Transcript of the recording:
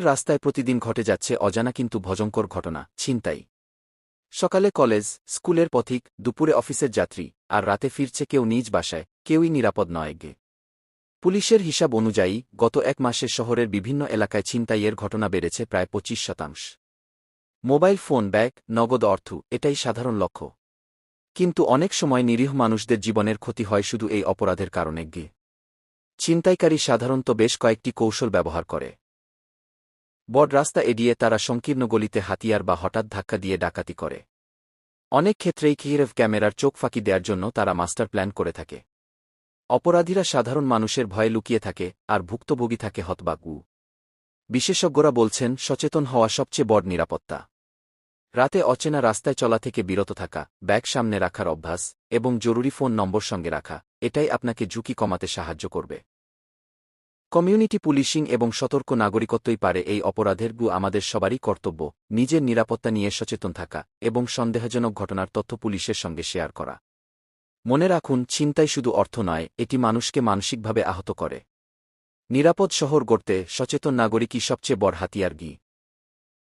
শহরের রাস্তায় প্রতিদিন ঘটে যাচ্ছে অজানা কিন্তু ভয়ঙ্কর ঘটনা, ছিনতাই। সকালে কলেজ, স্কুলের পথিক, দুপুরে অফিসের যাত্রী, আর রাতে ফিরছে কেউ নিজ বাসায়, কেউই নিরাপদ নয় গে। পুলিশের হিসাব অনুযায়ী গত এক মাসে শহরের বিভিন্ন এলাকায় ছিনতাইয়ের ঘটনা বেড়েছে প্রায় 25%। মোবাইল ফোন, ব্যাগ, নগদ অর্থ, এটাই সাধারণ লক্ষ্য। কিন্তু অনেক সময় নিরীহ মানুষদের জীবনের ক্ষতি হয় শুধু এই অপরাধের কারণে গে। ছিনতাইকারী সাধারণত বেশ কয়েকটি কৌশল ব্যবহার করে। বড় রাস্তা এড়িয়ে তারা সংকীর্ণ গলিতে হাতিয়ার বা হঠাৎ ধাক্কা দিয়ে ডাকাতি করে। অনেক ক্ষেত্রেই কিহিরেভ ক্যামেরার চোখ ফাঁকি দেওয়ার জন্য তারা মাস্টার প্ল্যান করে থাকে। অপরাধীরা সাধারণ মানুষের ভয়ে লুকিয়ে থাকে, আর ভুক্তভোগী থাকে হতবাক। বিশেষজ্ঞরা বলছেন সচেতন হওয়া সবচেয়ে বড় নিরাপত্তা। রাতে অচেনা রাস্তায় চলা থেকে বিরত থাকা, ব্যাগ সামনে রাখার অভ্যাস, এবং জরুরি ফোন নম্বর সঙ্গে রাখা, এটাই আপনাকে ঝুঁকি কমাতে সাহায্য করবে। কমিউনিটি পুলিশিং এবং সতর্ক নাগরিকত্বই পারে এই অপরাধের আমাদের সবারই কর্তব্য, নিজের নিরাপত্তা নিয়ে সচেতন থাকা এবং সন্দেহজনক ঘটনার তথ্য পুলিশের সঙ্গে শেয়ার করা। মনে রাখুন, ছিনতাই শুধু অর্থ নয়, এটি মানুষকে মানসিকভাবে আহত করে। নিরাপদ শহর গড়তে সচেতন নাগরিকই সবচেয়ে বড় হাতিয়ার।